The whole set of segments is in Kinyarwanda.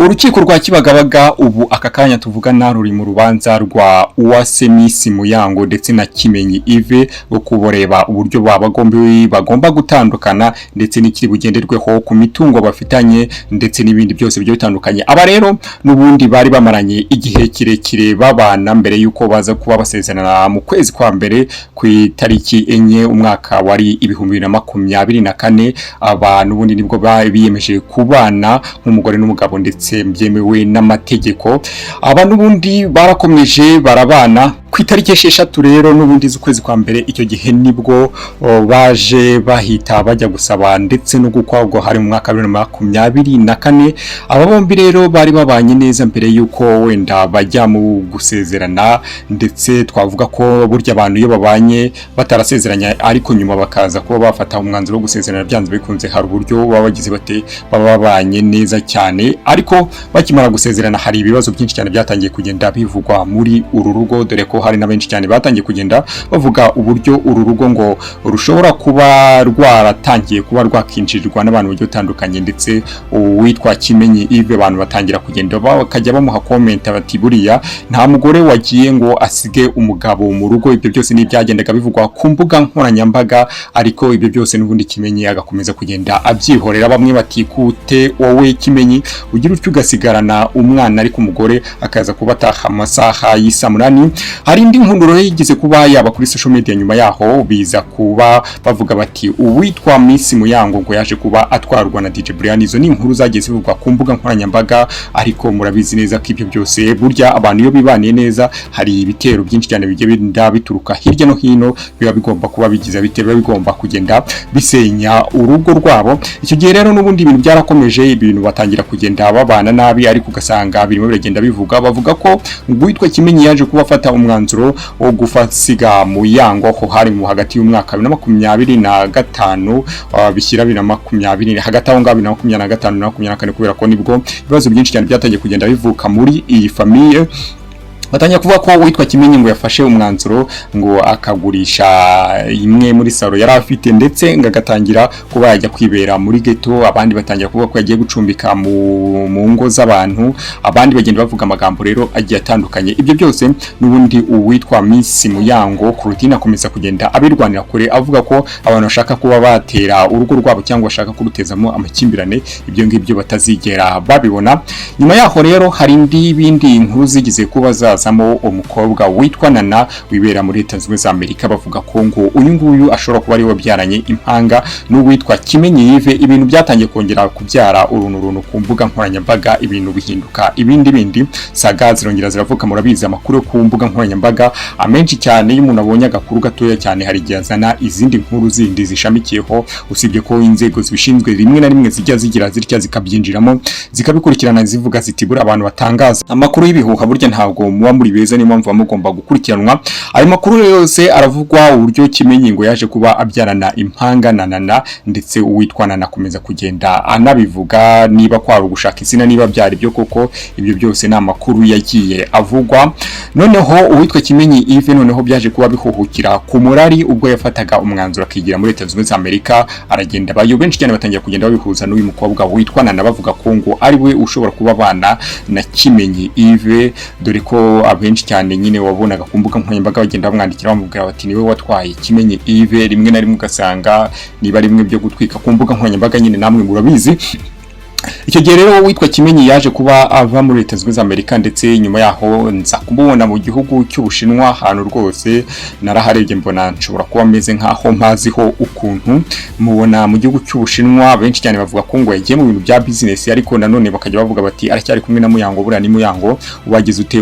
Urukiko rwa Kibagabaga ubu aka kanya tuvugana ruri mu rubanza rwa Uwase Miss Muyango ndetse na Kimenyi Yves wo kuboreba uburyo bagomba gutandukana ndetse n'ikiri bugenderweho ku mitungo bafitanye ndetse n'ibindi byose byo bitandukanye. Aba rero n'ubundi bari bamaranye igihe kirekire babana mbere yuko baza kuba basezerana mu kwezi kwa mbere ku itariki enye umwaka wari 2024. Aba n'ubundi nibwo biyemeje kubana nk'umugore n'umugabo ndetse byemewe n'amategeko. Aba n'ubundi barakomeje barabana ku itariki 6 rero n'ubundi z'ukwezi kwa mbere. Icyo gihe nibwo baje bahita bajya gusaba ndetse no gukwagwa hari mu mwaka 2024. Aba bombi rero bari babanye neza mbere yuko wenda bajya mu gusezerana, ndetse twavuga ko burya abantu iyo babanye batarasezeranya ariko nyuma bakaza kuba bafata umwanzuro wo gusezerana byanze bikunze hari uburyo baba bagize bate baba babanye neza cyane. Ariko bakimara gusezerana hari ibibazo byinshi cyane byatangiye kugenda bivugwa muri uru rugo, dore ko hari na benshi cyane batangiye kugenda bavuga uburyo uru rugo ngo rushobora kuba rwaratangiye kuba rwakinjirirwa n'abantu bagiye batandukanye, ndetse uwitwa Kimenyi Yves abantu batangira kugenda bakajya bamuha comment bati buriya nta mugore wagiye ngo asige umugabo mu rugo. Ibyo byose ni byagendaga bivugwa ku mbuga nkoranyambaga, ariko ibyo byose n'ubundi Kimenyi agakomeza kugenda abyihorera. Bamwe bati kute wowe Kimenyi ugira utyo ugasigarana umwana ariko umugore akaza kuba ataha amasaha y'isa 8. Hari indi nkunduro yigize kuba yaba kuri social media nyuma yaho biza kuba bavuga bati uwitwa Miss Muyango ngo yaje kuba atwarwa na DJ Brian. Izo ni inkuru zagiye zivugwa ku mbuga nkoranyambaga, ariko murabizi neza ko ibyo byose burya abantu iyo bibaniye neza hari ibitero byinshi cyane bigiye bituruka hirya no hino, biba bigomba kuba bigiza bitero bigomba kugenda bisenya urugo rwabo. Icyo gihe rero n'ubundi ibintu byarakomeje, ibintu batangira kugenda babana nabi, ariko ugasanga birimo biragenda bavuga ko uwitwa Kimenyi yaje kuba afata umwanzuro wo gufasiga Muyango ho hari mu hagati y'umwaka 2025 bishyira 2020 hagati aho ngaho 2025 na 2024, kubera ko nibwo ibibazo byinshi cyane byatangiye kugenda bivuka muri iyi famille. Batanya kuvuga ko witwa Kimenyi ngo yafashe umwanzuro ngo akagurisha imwe muri salo yari afite, ndetse ngagatangira kuba yajya kwibera muri ghetto. Abandi batangira kuvuga ko yagiye gucumbika mu ngo z'abantu, abandi bagenda bavuga amagambo rero agiye atandukanye. Ibyo byose n'ubundi uwitwa Miss Muyango Kurutine akomeza kugenda abirwanira kure, avuga ko abantu bashaka kuba batera urugo rwabo cyangwa bashaka kurutezamo amakimbirane, ibyo ngibyo batazigera babibona. Nyuma yaho rero hari bindi inkuru zigize kuba zamo umukobwa witwa Nana wibera muri Leta Zunze za Amerika. Bavuga ko ngo uyu nguyu ashobora kuba ari we byaranye impanga n'uwitwa Kimenyi Yves. Ibintu byatangiye kongera kubyara uruntu ku mbuga nkoranyambaga, ibintu bihinduka ibindi saga zirongera ziravuka. Murabizi amakuru ku mbuga nkoranyambaga amenshi cyane, iyo umuntu abonye agakuru gatoya cyane hari igihe azana izindi nkuru zindi zishamikiyeho, usibye ko inzego zibishinzwe rimwe na rimwe zijya zigira zitya zikabyinjiramo zikabikurikirana zivuga ziti buri abantu batangaza amakuru y'ibihuha burya ntabwo muba muri beza, ni mpamvu mugomba gukurikiranwa. Ayo makuru yose aravugwa uburyo Kimenyi ngo yaje kuba abyarana impanga na Nana, ndetse uwitwa Nana akomeza kugenda anabivuga niba kwari ugushaka izina niba byari byo koko. Ibyo byose ni amakuru yagiye avugwa. Noneho uwitwa Kimenyi Yves noneho byaje kuba bihuhukira ku murari ubwo yafataga umwanzuro akigira muri Leta Zunze za Amerika. Aragenda bayo benshi cyane batangiye kugenda babihuza n'uyu mukobwa witwa Nana, bavuga ko ngo ari we ushobora kuba bana na Kimenyi Yves, dore ko abenshi cyane nyine wabonaga ku mbuga nkoranyambaga bagenda bamwandikira bamubwira bati niwe watwaye Kimenyi Yves. Rimwe na rimwe ugasanga niba rimwe byo gutwika ku mbuga nkoranyambaga nyine namwe murabizi. Icyo gihe rero witwa Kimenyi yaje kuba ava muri Leta Zunze za Amerika, ndetse nyuma yaho nza kumubona mu gihugu cy'Ubushinwa. Ahantu rwose naraharebye mbona nshobora kuba ameze nkaho mpaziho ukuntu mubona mu gihugu cy'Ubushinwa. Benshi cyane bavuga ko ngo yagiye mu bintu bya business, ariko nanone bakajya bavuga bati aracyari kumwe na Muyango. Buriya ni Muyango ubagize ute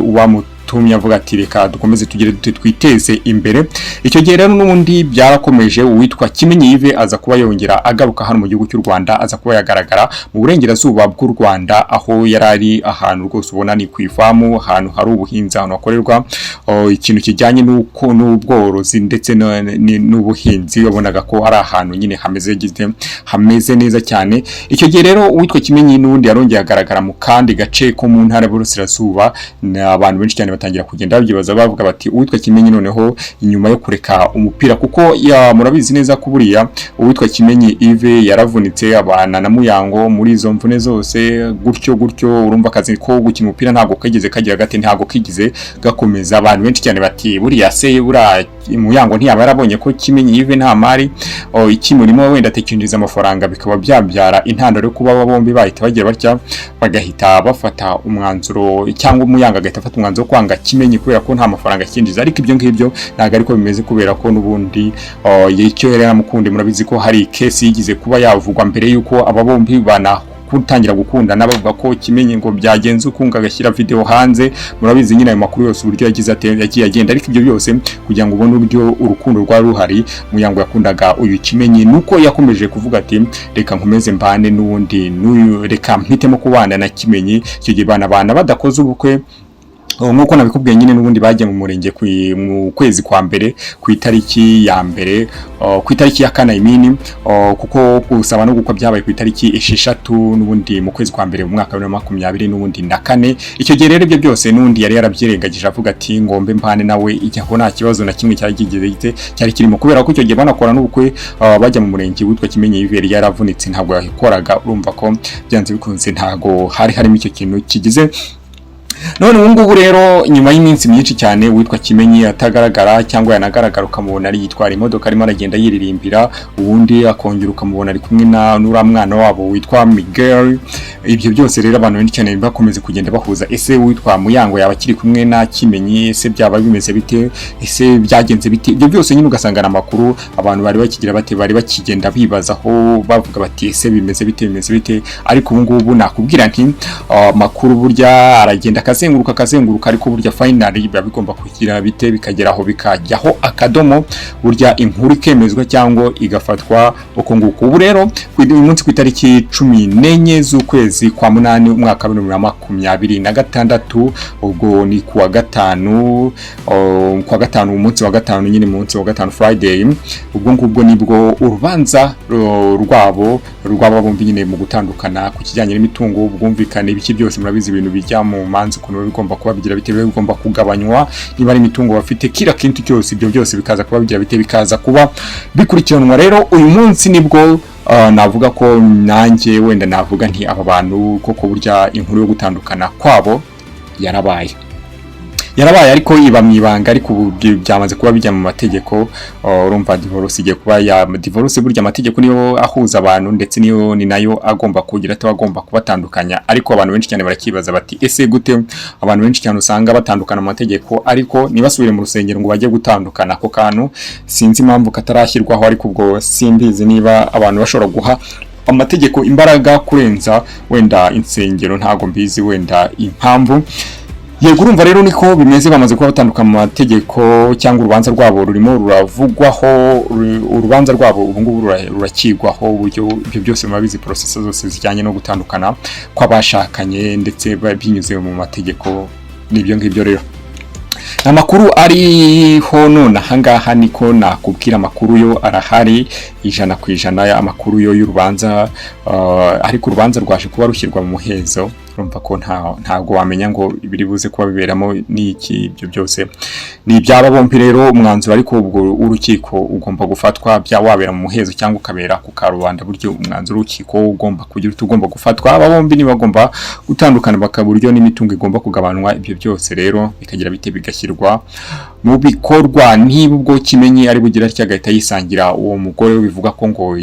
tumye avuga ati reka dukomeze tugire twiteze imbere. Icyo gihe rero n'ubundi byarakomeje, uwitwa Kimenyi Yves aza kuba yongera agaruka hano mu gihugu cy'u Rwanda, aza kuba yagaragara mu burengerazuba bw'u Rwanda, aho yarari ahantu rwose ubona ni kwifamu, ahantu hari ubuhinzi, ahantu hakorerwa ikintu kijyanye n'ubworozi ndetse n'ubuhinzi. Wabonaga ko ari ahantu nyine hameze neza cyane. Icyo gihe rero uwitwa Kimenyi n'ubundi yarongeye agaragara mu kandi gace ko mu ntara y'Uburasirazuba, abantu benshi cyane batangira kugenda babyibaza bavuga bati uwitwa Kimenyi noneho inyuma yo kureka umupira kuko murabizi neza ko buriya uwitwa Kimenyi Yves yaravunitse abana na Muyango muri izo mvune zose gutyo urumva akazi ko gukina umupira ntago kageze kagira gate ntago kigize gakomeza abantu benshi cyane bati buriya se Muyango ntiyaba yarabonye ko Kimenyi Yves nta mari ikimurimo wenda tekinjiza amafaranga bikaba byabyara intandaro yo kuba bombi bahita bagira batya bagahita bafata umwanzuro cyangwa Muyango agahita afata umwanzuro wo kwanga Kimenyi kubera ko nta mafaranga kinjiza ariko ibyo ngibyo ntago ariko bimeze kubera ko nubundi icyo yari yaramukunde murabizi ko hari case yigize kuba yavugwa mbere yuko aba bombi kutangira gukundana bavuga ko Kimenyi ngo byagenze ukunga agashyira video hanze murabizi nyine ayo makuru yose uburyo yagiye agenda ariko ibyo byose kugira ngo ubone uburyo urukundo rwa ruhari Muyango yakundaga uyu Kimenyi nuko yakomeje kuvuga ati reka nkomeze mbane n'ubundi reka mpitemo kubana na Kimenyi icyo gihe bana badakoze ubukwe nkuko nabikubwiye nyine nubundi bagiye mu murenge mu kwezi kwa mbere ku itariki ya mbere ku itariki ya kane imini kuko gusaba no gukwa byabaye ku itariki 6 nubundi mu kwezi kwa mbere mu mwaka wa 2024 nubundi na kane icyo gihe rero ibyo byose nubundi yari yarabyirengagije avuga ati ngombe mpane nawe ijyaho nta kibazo na kimwe cyari kirimo kubera ko icyo gihe banakora n'ubukwe bajya mu murenge witwa Kimenyi Yves yaravunitse ntabwo yakoraga urumva ko byanze bikunze ntago harimo icyo kintu kigize none ngubu rero nyuma y'iminsi myinshi cyane witwa Kimenyi atagaragara cyangwa yanagaragara ukamubona ari yitwara imodoka arimo aragenda yiririmbira ubundi akongera ukamubona ari kumwe na nura mwana wabo witwa Miguel ibyo byose rero abantu benshi cyane bakomeze kugenda bahuza ese witwa Muyango yaba kiri kumwe na Kimenyi ese byaba bimeze bite ese byagenze bite ibyo byose nyine ugasanga na makuru abantu bari bakigira bate bari bakigenda bibazaho bavuga bati ese bimeze bite ariko ubu ngubu nakubwira nti makuru burya aragenda akazenguruka ariko burya finally biba bigomba kugira bite bikageraho bikajyaho akadomo burya inkuru ikemezwa cyangwa igafatwa uko nguko ubu rero uyu munsi ku itariki 14 z'ukwezi kwa munani umwaka wa 2026 ubwo ni kuwa gatanu umunsi wa gatanu nyine munsi wa gatanu Friday ubwo ngubwo nibwo urubanza rwabo bombi nyine mu gutandukana ku kijyanye n'imitungo ubwumvikane ibiki byose murabizi ibintu bijya mu manzi kuno bigomba kuba bigira bite bigomba kugabanywa niba ari imitungo bafite kira kintu cyose ibyo byose bikaza kuba bigira bite bikaza kuba bikurikiranwa rero uyu munsi nibwo navuga ko nanjye wenda navuga nti aba bantu koko burya inkuru yo gutandukana kwabo yarabaye ariko iba mwibanga ariko byamaze kuba bijya mu mategeko urumva divorce igiye kuba ya divorce burya amategeko niyo ahuza abantu ndetse niyo ni nayo agomba kugira atagomba kubatandukanya ariko abantu benshi cyane barakibaza bati ese gute abantu benshi cyane usanga batandukana mu mategeko ariko nibasubire mu rusengero ngo bajye gutandukana ako kantu sinzi impamvu katarashyirwaho ariko ubwo simbizi niba abantu bashobora guha amategeko imbaraga kurenza wenda insengero ntago mbizi wenda impamvu yego urumva rero niko bimeze bamaze kuba batandukana mu mategeko cyangwa urubanza rwabo rurimo ruravugwaho urubanza rwabo ubu ngubu rurakigwaho uburyo ibyo byose mubabizi process zose zijyanye no gutandukana kw'abashakanye ndetse binyuze mu mategeko nibyo ngibyo rero amakuru ariho none ahangaha niko nakubwira amakuru yo arahari 100% amakuru yo y'urubanza ariko urubanza rwaje kuba rushyirwa mu muhezo urumva ko ntago wamenya ngo ibiri buze kuba biberamo n'iki ibyo byose ni byaba bombi rero umwanzuro ariko ubwo urukiko ugomba gufatwa bya wabera mu muhezo cyangwa ukabera ku karubanda buryo umwanzuro urukiko ugomba kugira utugomba gufatwa aba bombi ni bagomba gutandukana bakaburyo n'imitungo igomba kugabanwa ibyo byose rero bikagira bite bigashyirwa mu bikorwa niba ubwo Kimenyi ari bugira cyagahita yisangira uwo mugore bivuga ko ngo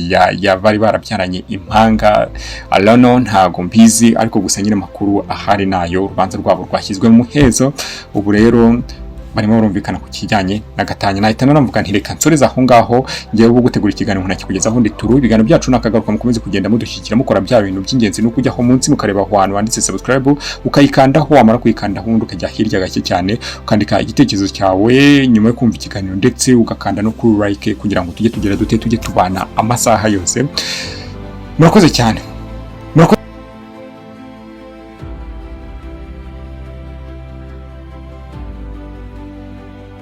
bari barabyaranye impanga alano ntago mbizi ariko gusa nyine makuru ahari nayo urubanza rwabo rwashyizwe mu muhezo ubu rero barimo barumvikana ku kijyanye na gatanya nahita naramvuga nti reka nsoreza aho ngaho ngiye ubu gutegura ikiganiro ntakikugezaho ndi turu ibiganiro byacu nakagaruka mukomeze kugenda mudushyikira mukora bya bintu by'ingenzi no kujya aho munsi mukareba aho hantu handitse subscribe ukayikandaho wamara kuyikandaho undi ukajya hirya gake cyane ukandika igitekerezo cyawe nyuma yo kumva ikiganiro ndetse ugakanda no kuri like kugira ngo tujye tugera tujye tubana amasaha yose murakoze cyane.